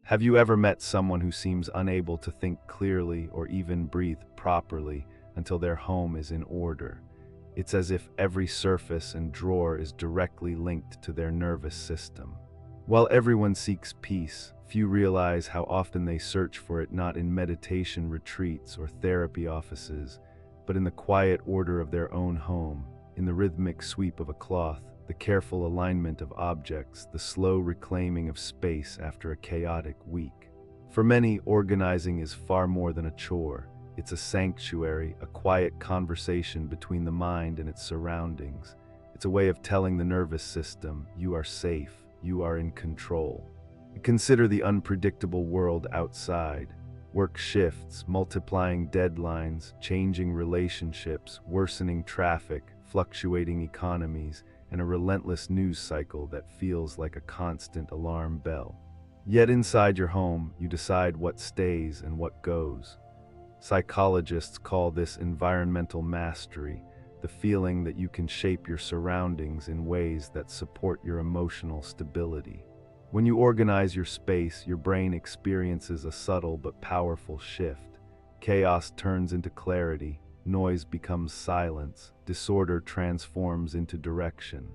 Have you ever met someone who seems unable to think clearly or even breathe properly until their home is in order? It's as if every surface and drawer is directly linked to their nervous system. While everyone seeks peace, few realize how often they search for it not in meditation retreats or therapy offices, but in the quiet order of their own home, in the rhythmic sweep of a cloth, the careful alignment of objects, the slow reclaiming of space after a chaotic week. For many, organizing is far more than a chore. It's a sanctuary, a quiet conversation between the mind and its surroundings. It's a way of telling the nervous system, you are safe, you are in control. Consider the unpredictable world outside. Work shifts, multiplying deadlines, changing relationships, worsening traffic, fluctuating economies, and a relentless news cycle that feels like a constant alarm bell. Yet inside your home, you decide what stays and what goes. Psychologists call this environmental mastery, the feeling that you can shape your surroundings in ways that support your emotional stability. When you organize your space, your brain experiences a subtle but powerful shift. Chaos turns into clarity, noise becomes silence, disorder transforms into direction.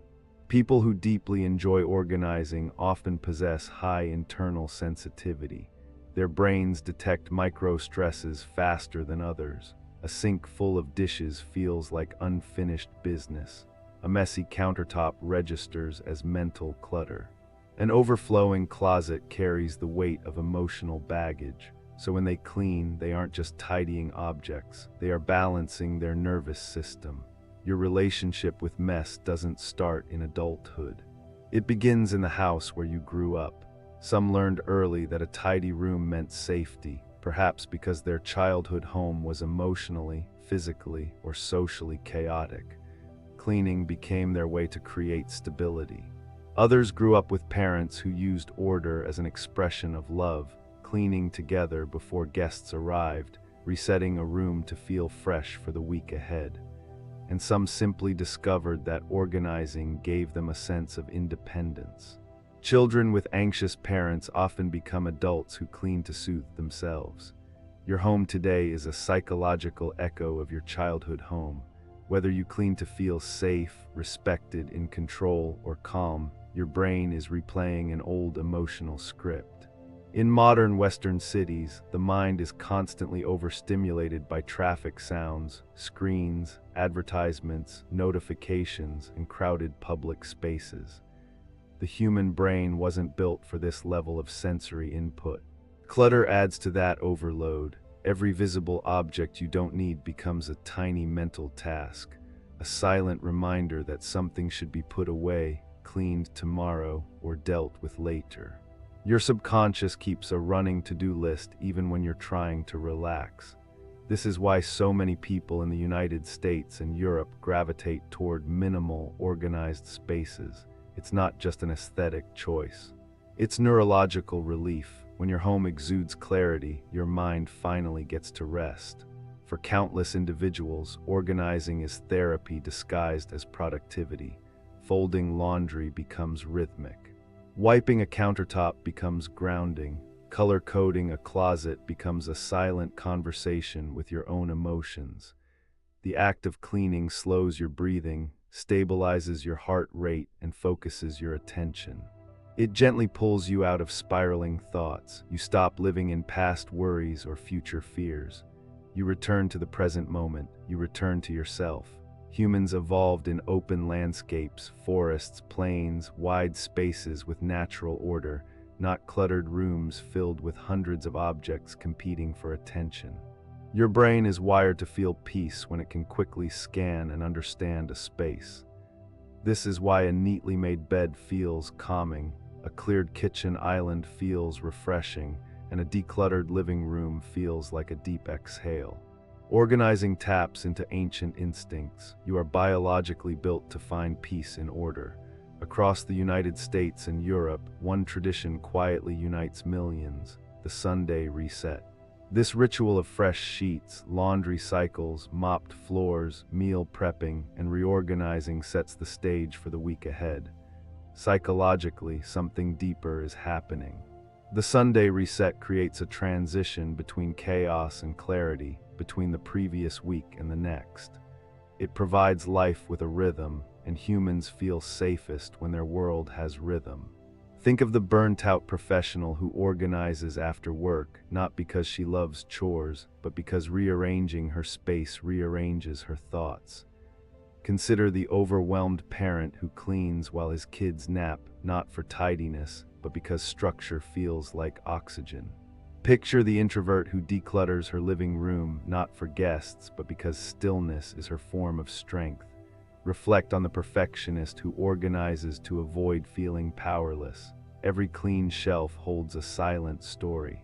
People who deeply enjoy organizing often possess high internal sensitivity. Their brains detect micro-stresses faster than others. A sink full of dishes feels like unfinished business. A messy countertop registers as mental clutter. An overflowing closet carries the weight of emotional baggage. So when they clean, they aren't just tidying objects, they are balancing their nervous system. Your relationship with mess doesn't start in adulthood. It begins in the house where you grew up. Some learned early that a tidy room meant safety, perhaps because their childhood home was emotionally, physically, or socially chaotic. Cleaning became their way to create stability. Others grew up with parents who used order as an expression of love, cleaning together before guests arrived, resetting a room to feel fresh for the week ahead. And some simply discovered that organizing gave them a sense of independence. Children with anxious parents often become adults who clean to soothe themselves. Your home today is a psychological echo of your childhood home. Whether you clean to feel safe, respected, in control, or calm, your brain is replaying an old emotional script. In modern Western cities, the mind is constantly overstimulated by traffic sounds, screens, advertisements, notifications, and crowded public spaces. The human brain wasn't built for this level of sensory input. Clutter adds to that overload. Every visible object you don't need becomes a tiny mental task, a silent reminder that something should be put away, cleaned tomorrow, or dealt with later. Your subconscious keeps a running to-do list even when you're trying to relax. This is why so many people in the United States and Europe gravitate toward minimal, organized spaces. It's not just an aesthetic choice. It's neurological relief. When your home exudes clarity, your mind finally gets to rest. For countless individuals, organizing is therapy disguised as productivity. Folding laundry becomes rhythmic. Wiping a countertop becomes grounding. Color-coding a closet becomes a silent conversation with your own emotions. The act of cleaning slows your breathing, stabilizes your heart rate, and focuses your attention. It gently pulls you out of spiraling thoughts. You stop living in past worries or future fears. You return to the present moment. You return to yourself. Humans evolved in open landscapes, forests, plains, wide spaces with natural order, not cluttered rooms filled with hundreds of objects competing for attention. Your brain is wired to feel peace when it can quickly scan and understand a space. This is why a neatly made bed feels calming, a cleared kitchen island feels refreshing, and a decluttered living room feels like a deep exhale. Organizing taps into ancient instincts. You are biologically built to find peace in order. Across the United States and Europe, one tradition quietly unites millions: the Sunday reset. This ritual of fresh sheets, laundry cycles, mopped floors, meal prepping, and reorganizing sets the stage for the week ahead. Psychologically, something deeper is happening. The Sunday reset creates a transition between chaos and clarity, between the previous week and the next. It provides life with a rhythm, and humans feel safest when their world has rhythm. Think of the burnt-out professional who organizes after work, not because she loves chores, but because rearranging her space rearranges her thoughts. Consider the overwhelmed parent who cleans while his kids nap, not for tidiness, but because structure feels like oxygen. Picture the introvert who declutters her living room, not for guests, but because stillness is her form of strength. Reflect on the perfectionist who organizes to avoid feeling powerless. Every clean shelf holds a silent story.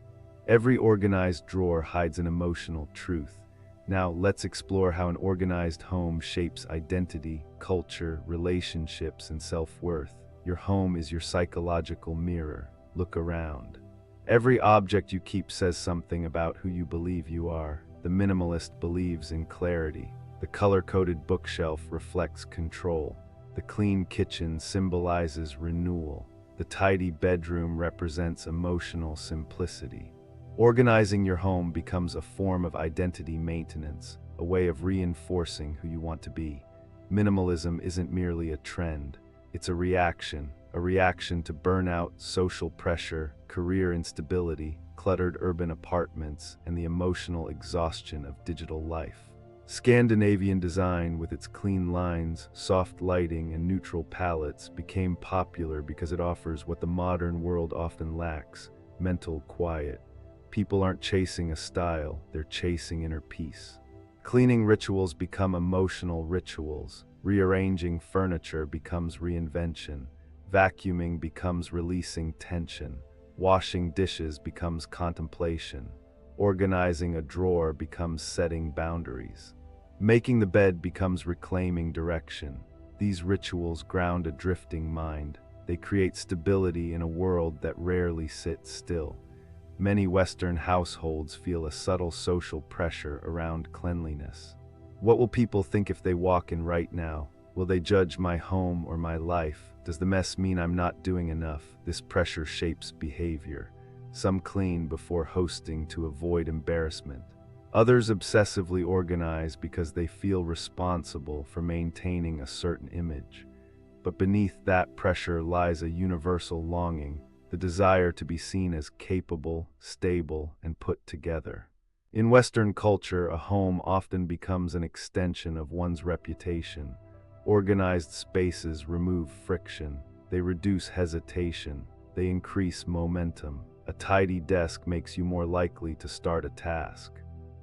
Every organized drawer hides an emotional truth. Now, let's explore how an organized home shapes identity, culture, relationships, and self-worth. Your home is your psychological mirror. Look around. Every object you keep says something about who you believe you are. The minimalist believes in clarity. The color-coded bookshelf reflects control. The clean kitchen symbolizes renewal. The tidy bedroom represents emotional simplicity. Organizing your home becomes a form of identity maintenance, a way of reinforcing who you want to be. Minimalism isn't merely a trend. It's a reaction to burnout, social pressure, career instability, cluttered urban apartments, and the emotional exhaustion of digital life. Scandinavian design, with its clean lines, soft lighting, and neutral palettes, became popular because it offers what the modern world often lacks: mental quiet. People aren't chasing a style, they're chasing inner peace. Cleaning rituals become emotional rituals. Rearranging furniture becomes reinvention. Vacuuming becomes releasing tension. Washing dishes becomes contemplation. Organizing a drawer becomes setting boundaries. Making the bed becomes reclaiming direction. These rituals ground a drifting mind. They create stability in a world that rarely sits still. Many Western households feel a subtle social pressure around cleanliness. What will people think if they walk in right now? Will they judge my home or my life? Does the mess mean I'm not doing enough? This pressure shapes behavior. Some clean before hosting to avoid embarrassment. Others obsessively organize because they feel responsible for maintaining a certain image. But beneath that pressure lies a universal longing, the desire to be seen as capable, stable, and put together. In Western culture, a home often becomes an extension of one's reputation. Organized spaces remove friction. They reduce hesitation. They increase momentum. A tidy desk makes you more likely to start a task.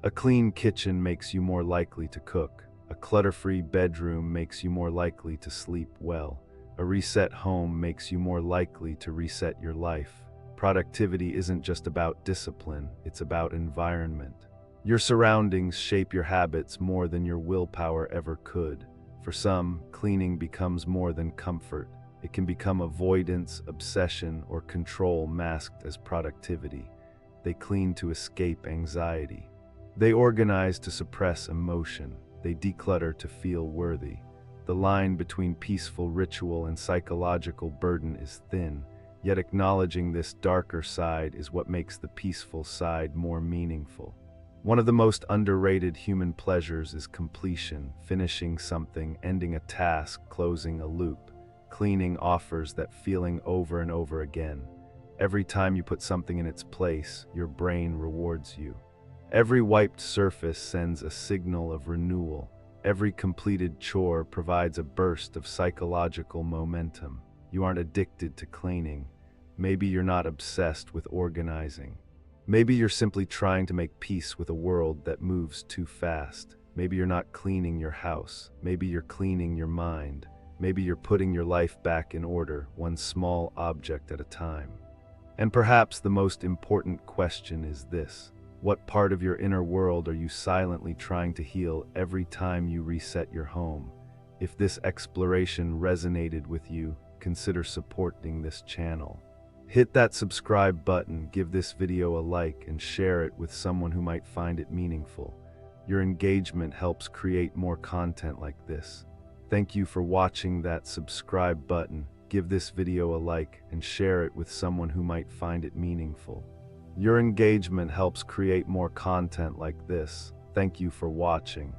A clean kitchen makes you more likely to cook. A clutter-free bedroom makes you more likely to sleep well. A reset home makes you more likely to reset your life. Productivity isn't just about discipline, it's about environment. Your surroundings shape your habits more than your willpower ever could. For some, cleaning becomes more than comfort. It can become avoidance, obsession, or control masked as productivity. They clean to escape anxiety. They organize to suppress emotion. They declutter to feel worthy. The line between peaceful ritual and psychological burden is thin, yet acknowledging this darker side is what makes the peaceful side more meaningful. One of the most underrated human pleasures is completion, finishing something, ending a task, closing a loop. Cleaning offers that feeling over and over again. Every time you put something in its place, your brain rewards you. Every wiped surface sends a signal of renewal. Every completed chore provides a burst of psychological momentum. You aren't addicted to cleaning. Maybe you're not obsessed with organizing. Maybe you're simply trying to make peace with a world that moves too fast. Maybe you're not cleaning your house. Maybe you're cleaning your mind. Maybe you're putting your life back in order, one small object at a time. And perhaps the most important question is this: what part of your inner world are you silently trying to heal every time you reset your home? If this exploration resonated with you, consider supporting this channel. Hit that subscribe button, give this video a like, and share it with someone who might find it meaningful. Your engagement helps create more content like this. Thank you for watching. That subscribe button. give this video a like and share it with someone who might find it meaningful. Your engagement helps create more content like this. Thank you for watching.